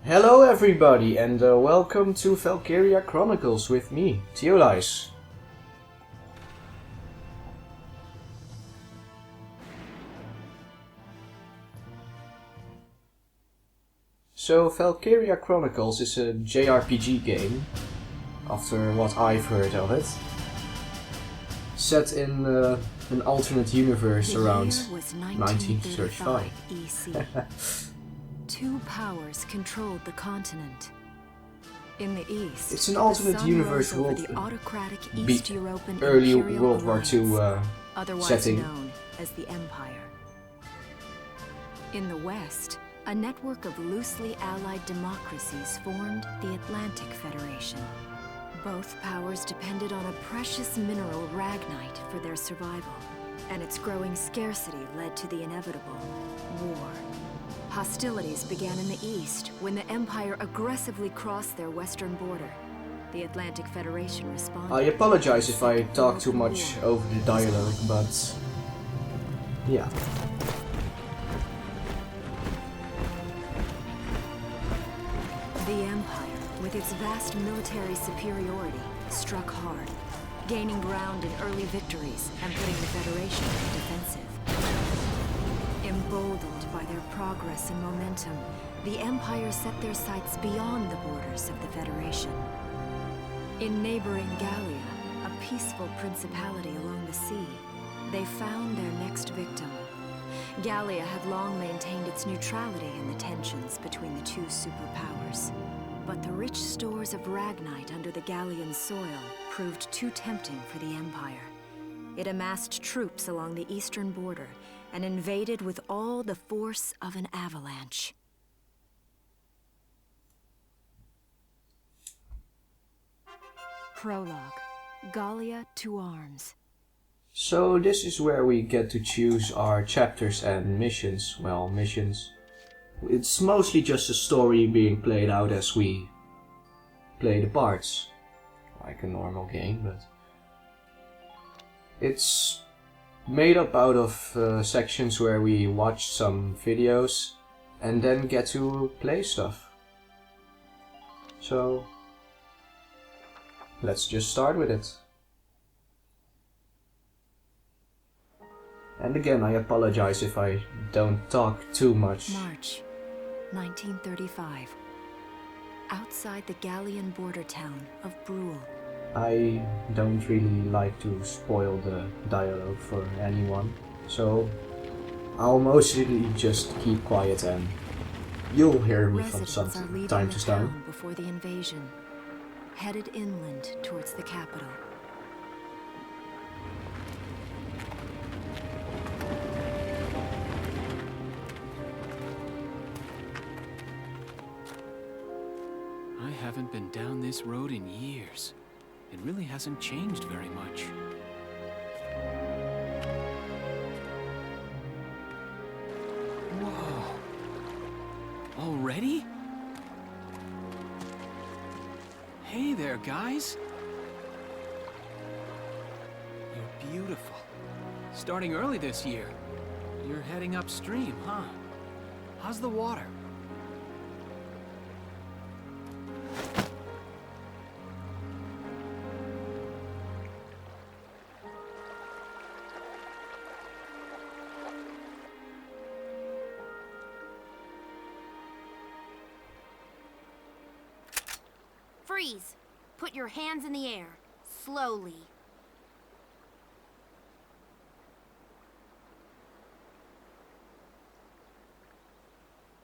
Hello everybody and welcome to Valkyria Chronicles with me, theolice. So Valkyria Chronicles is a JRPG game, after what I've heard of it, set in an alternate universe around 1935. EC. Two powers controlled the continent. In the east, It's an alternate universe world, the autocratic be East European early Imperial World War II otherwise setting. known as the Empire. In the west, a network of loosely allied democracies formed the Atlantic Federation. Both powers depended on a precious mineral ragnite for their survival, and its growing scarcity led to the inevitable war. Hostilities began in the east when the Empire aggressively crossed their western border. The Atlantic Federation responded. I apologize if I talk too much over the dialogue, but yeah. The Empire, with its vast military superiority, struck hard, gaining ground in early victories and putting the Federation on the defensive. Emboldened by their progress and momentum, the Empire set their sights beyond the borders of the Federation. In neighboring Gallia, a peaceful principality along the sea, they found their next victim. Gallia had long maintained its neutrality in the tensions between the two superpowers. But the rich stores of ragnite under the Gallian soil proved too tempting for the Empire. It amassed troops along the eastern border and invaded with all the force of an avalanche. Prologue. Gallia to arms. So this is where we get to choose our chapters and missions. Well, missions. It's mostly just a story being played out as we play the parts. Like a normal game, but it's made up out of sections where we watch some videos and then get to play stuff. So let's just start with it. And again, I apologize if I don't talk too much. March 1935. Outside the Gallian border town of Brule. I don't really like to spoil the dialogue for anyone, so I'll mostly just keep quiet and you'll hear me from time to time. Before the invasion, headed inland towards the capital. I haven't been down this road in years. It really hasn't changed very much. Whoa. Already? Hey there, guys. You're beautiful. Starting early this year. You're heading upstream, huh? How's the water? Freeze! Put your hands in the air. Slowly.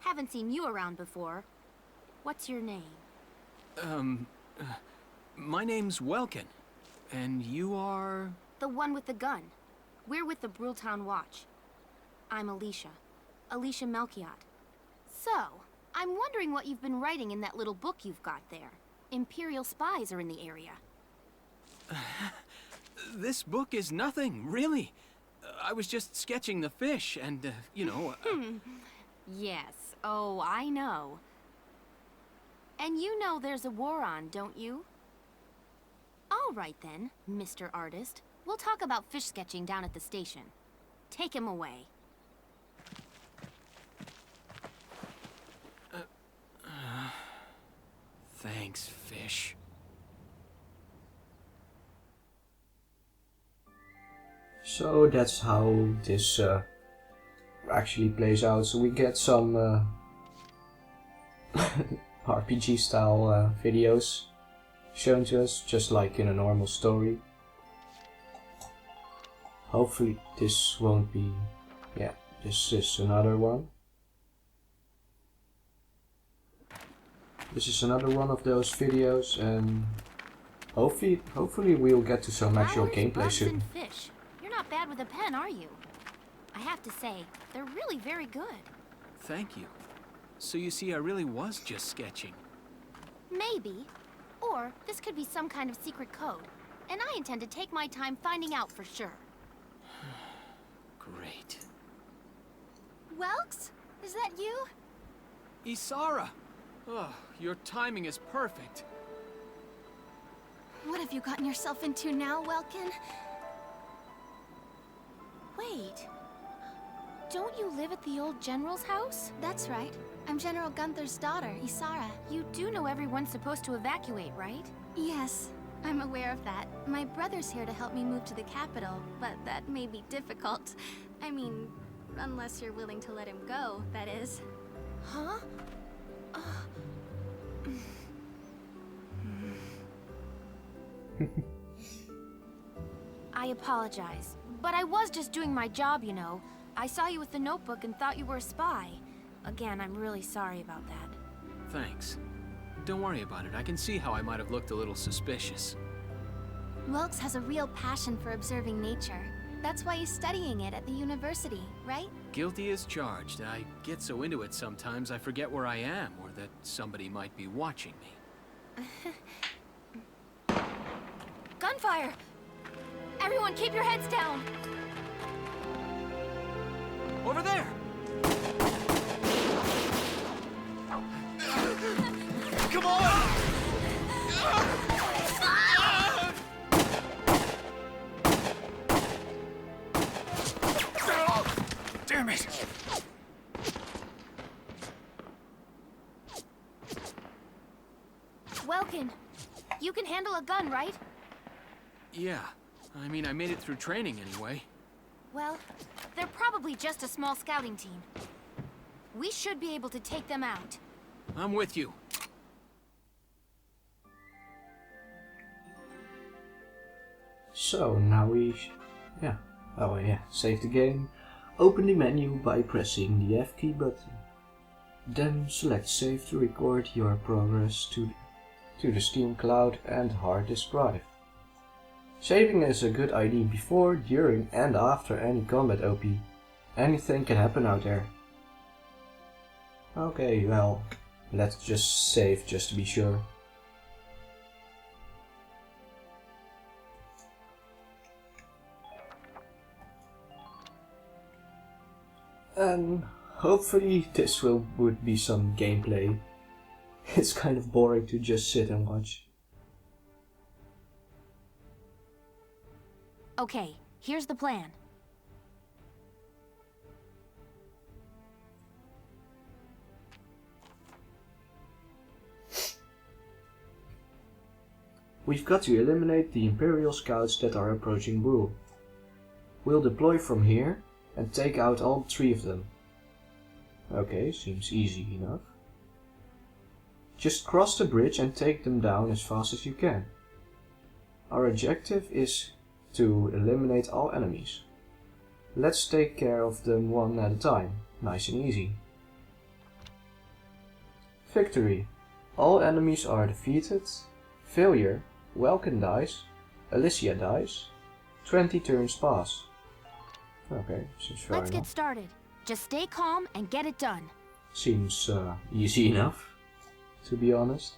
Haven't seen you around before. What's your name? My name's Welkin. And you are? The one with the gun. We're with the Bruletown Watch. I'm Alicia. Alicia Melchiot. So, I'm wondering what you've been writing in that little book you've got there. Imperial spies are in the area. This book is nothing, really. I was just sketching the fish and, you know... Yes. Oh, I know. And you know there's a war on, don't you? All right then, Mr. Artist. We'll talk about fish sketching down at the station. Take him away. Thanks, fish. So that's how this actually plays out. So we get some RPG style videos shown to us, just like in a normal story. Hopefully this won't be... yeah, this is another one. This is another one of those videos, and hopefully we'll get to some actual gameplay soon. Fish. You're not bad with a pen, are you? I have to say, they're really very good. Thank you. So you see, I really was just sketching. Maybe. Or this could be some kind of secret code. And I intend to take my time finding out for sure. Great. Welks? Is that you? Isara! Oh, your timing is perfect. What have you gotten yourself into now, Welkin? Wait. Don't you live at the old general's house? That's right. I'm General Gunther's daughter, Isara. You do know everyone's supposed to evacuate, right? Yes, I'm aware of that. My brother's here to help me move to the capital, but that may be difficult. I mean, unless you're willing to let him go, that is. Huh? I apologize, but I was just doing my job, you know. I saw you with the notebook and thought you were a spy. Again, I'm really sorry about that. Thanks. Don't worry about it. I can see how I might have looked a little suspicious. Welks has a real passion for observing nature. That's why he's studying it at the university, right? Guilty as charged. I get so into it sometimes I forget where I am or that somebody might be watching me. Gunfire! Everyone keep your heads down! Over there! Come on! Damn it! Welkin, you can handle a gun, right? Yeah. I mean, I made it through training anyway. Well, they're probably just a small scouting team. We should be able to take them out. I'm with you. So now save the game. Open the menu by pressing the F key button. Then select save to record your progress to the Steam cloud and hard disk drive. Saving is a good idea before, during and after any combat OP. Anything can happen out there. Okay, well, let's just save just to be sure. And hopefully this would be some gameplay. It's kind of boring to just sit and watch. Okay, here's the plan. We've got to eliminate the Imperial scouts that are approaching Brule. We'll deploy from here and take out all 3 of them. Okay, seems easy enough. Just cross the bridge and take them down as fast as you can. Our objective is to eliminate all enemies. Let's take care of them one at a time, nice and easy. Victory. All enemies are defeated. Failure. Welkin dies. Alicia dies. 20 turns pass. Okay, seems fair enough. Let's get started. Just stay calm and get it done. Seems easy enough, to be honest.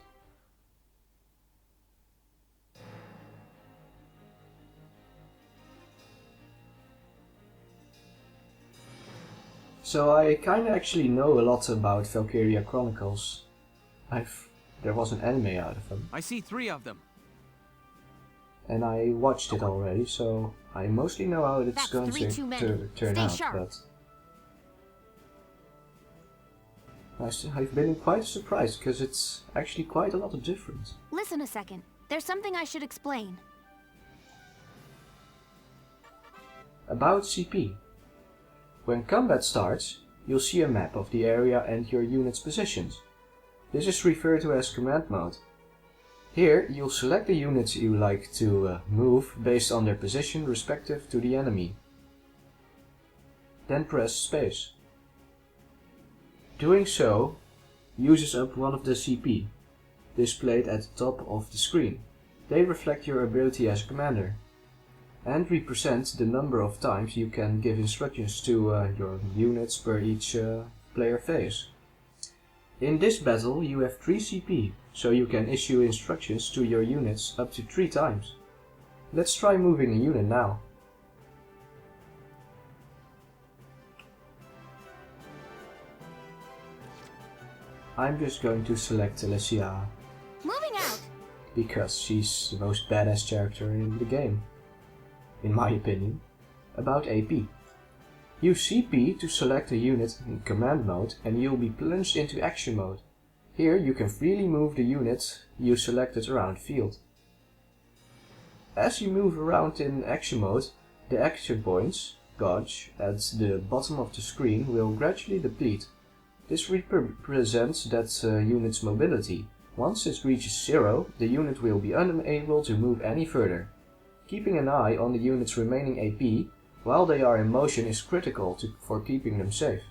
So I kinda actually know a lot about Valkyria Chronicles. There was an anime out of them. I see 3 of them. And I watched it already, so I mostly know how it's going to turn out, but... I've been quite surprised, because it's actually quite a lot of difference. Listen a second. There's something I should explain. About CP. When combat starts, you'll see a map of the area and your unit's positions. This is referred to as command mode. Here, you'll select the units you like to move based on their position respective to the enemy. Then press space. Doing so uses up one of the CP, displayed at the top of the screen. They reflect your ability as a commander, and represent the number of times you can give instructions to your units per each player phase. In this battle you have 3 CP, so you can issue instructions to your units up to 3 times. Let's try moving a unit now. I'm just going to select Alicia, Moving out! because she's the most badass character in the game, in my opinion. About AP. Use CP to select a unit in command mode and you'll be plunged into action mode. Here you can freely move the unit you selected around the field. As you move around in action mode, the action points, gauge, at the bottom of the screen will gradually deplete. This represents that unit's mobility. Once it reaches 0, the unit will be unable to move any further. Keeping an eye on the unit's remaining AP while they are in motion is critical for keeping them safe.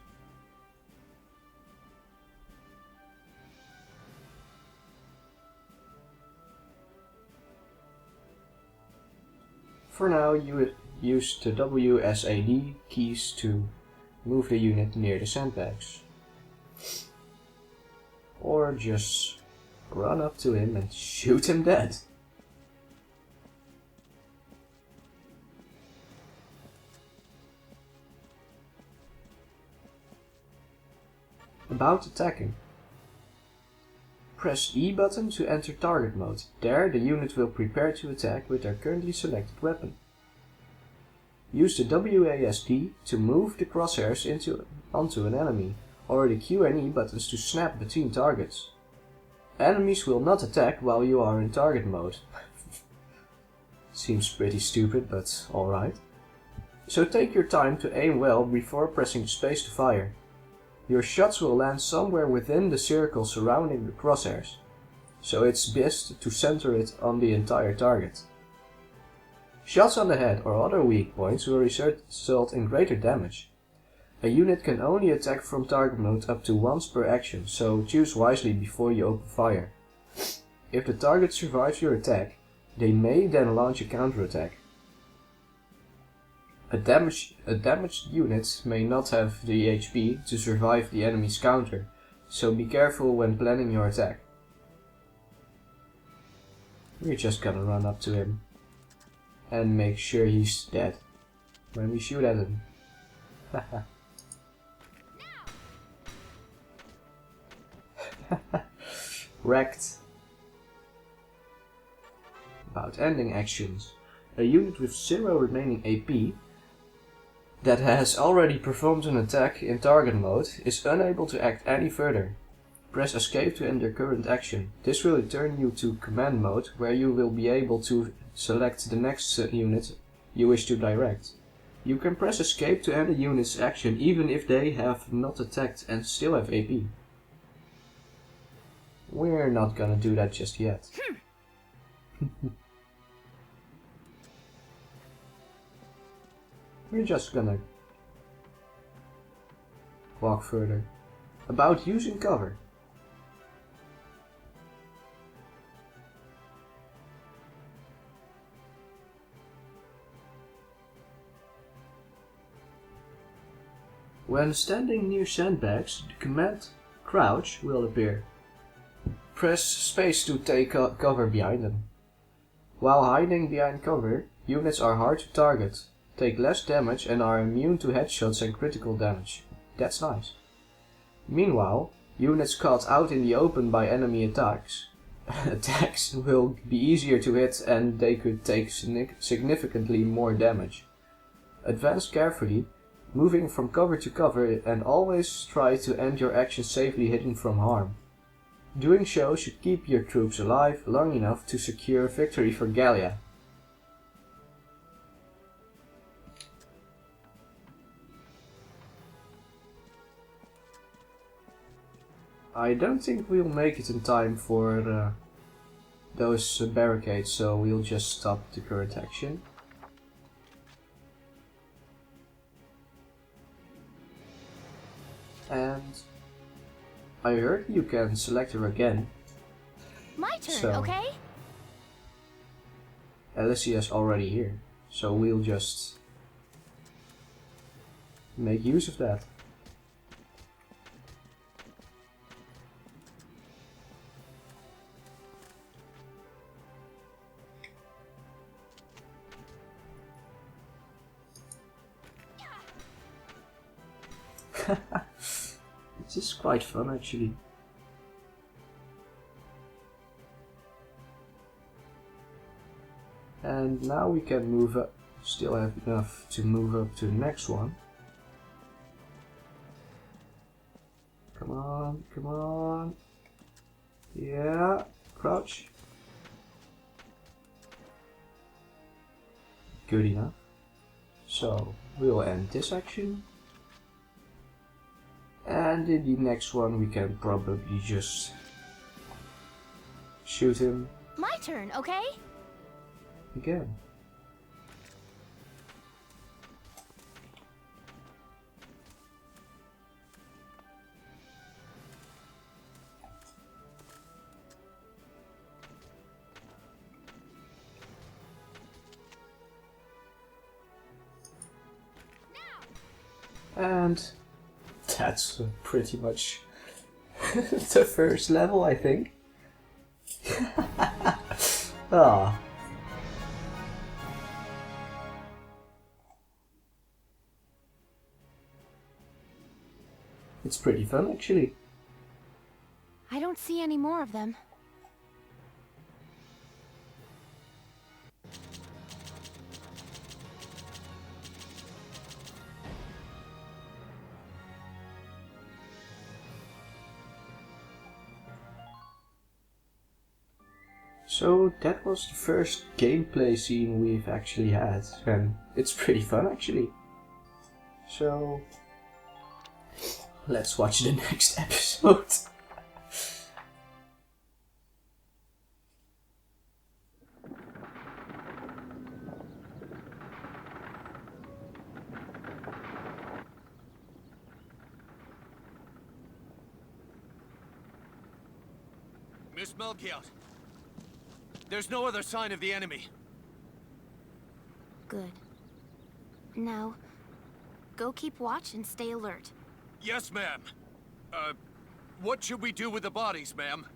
For now, you use the WSAD keys to move the unit near the sandbags. Or just run up to him and shoot him dead. About attacking. Press E button to enter target mode. There the unit will prepare to attack with their currently selected weapon. Use the WASD to move the crosshairs onto an enemy, or the Q and E buttons to snap between targets. Enemies will not attack while you are in target mode. Seems pretty stupid, but alright. So take your time to aim well before pressing space to fire. Your shots will land somewhere within the circle surrounding the crosshairs, so it's best to center it on the entire target. Shots on the head or other weak points will result in greater damage. A unit can only attack from target mode up to once per action, so choose wisely before you open fire. If the target survives your attack, they may then launch a counterattack. A damaged unit may not have the HP to survive the enemy's counter, so be careful when planning your attack. We're just gonna run up to him and make sure he's dead when we shoot at him. Wrecked. About ending actions. A unit with 0 remaining AP that has already performed an attack in target mode is unable to act any further. Press escape to end your current action. This will return you to command mode, where you will be able to select the next unit you wish to direct. You can press escape to end a unit's action even if they have not attacked and still have AP. We're not gonna do that just yet. We're just gonna walk further. About using cover. When standing near sandbags, the command crouch will appear. Press space to take cover behind them. While hiding behind cover, units are hard to target, take less damage and are immune to headshots and critical damage. That's nice. Meanwhile, units caught out in the open by enemy attacks will be easier to hit and they could take significantly more damage. Advance carefully moving from cover to cover, and always try to end your action safely hidden from harm. Doing so should keep your troops alive long enough to secure victory for Gallia. I don't think we'll make it in time for those barricades, so we'll just stop the current action. And I heard you can select her again. My turn, So, okay? Alicia's already here, so we'll just make use of that. This is quite fun actually. And now we can move up, still have enough to move up to the next one. Come on, come on. Yeah, crouch. Good enough. So, we'll end this action. And in the next one we can probably just shoot him My turn, okay? again. And that's pretty much the first level, I think. Ah. It's pretty fun, actually. I don't see any more of them. So that was the first gameplay scene we've actually had, and it's pretty fun actually. So let's watch the next episode. Miss Melchiot, there's no other sign of the enemy. Good. Now, go keep watch and stay alert. Yes, ma'am. What should we do with the bodies, ma'am?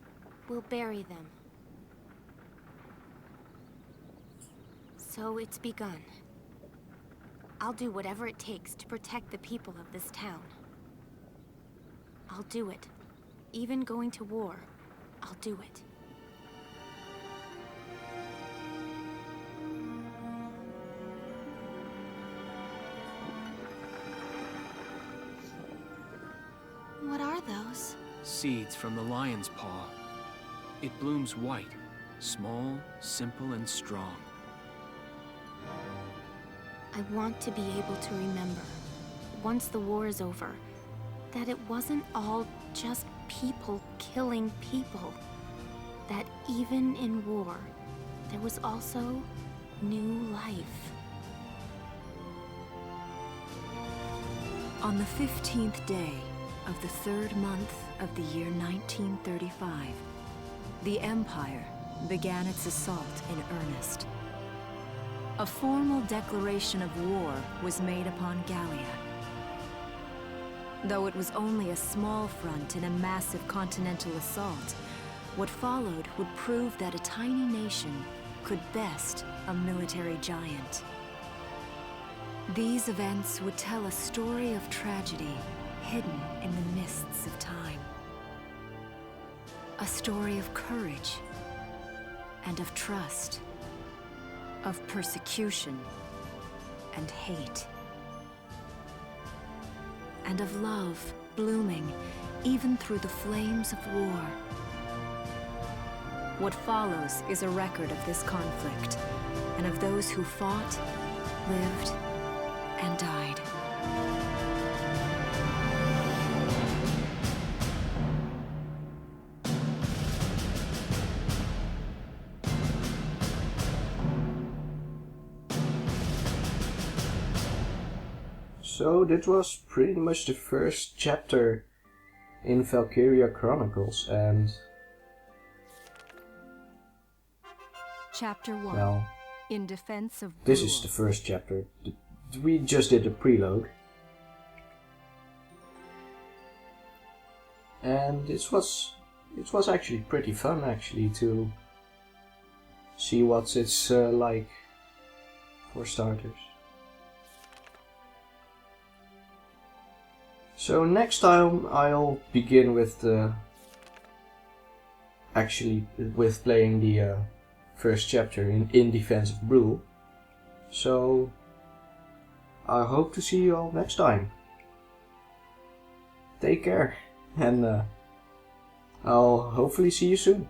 We'll bury them. So it's begun. I'll do whatever it takes to protect the people of this town. I'll do it. Even going to war, I'll do it. What are those? Seeds from the lion's paw. It blooms white, small, simple, and strong. I want to be able to remember, once the war is over, that it wasn't all just people killing people. That even in war, there was also new life. On the 15th day of the 3rd month of the year 1935, the Empire began its assault in earnest. A formal declaration of war was made upon Gallia. Though it was only a small front in a massive continental assault, what followed would prove that a tiny nation could best a military giant. These events would tell a story of tragedy hidden in the mists of time. A story of courage and of trust, of persecution and hate. and of love blooming even through the flames of war. What follows is a record of this conflict, and of those who fought, lived, and died. So that was pretty much the first chapter in Valkyria Chronicles, and Chapter 1. well, In defense of this Brule. is the first chapter. We just did the prologue, and it was actually pretty fun actually to see what it's like for starters. So next time I'll begin with with playing the first chapter in defense of Brule. So I hope to see you all next time. Take care, and I'll hopefully see you soon.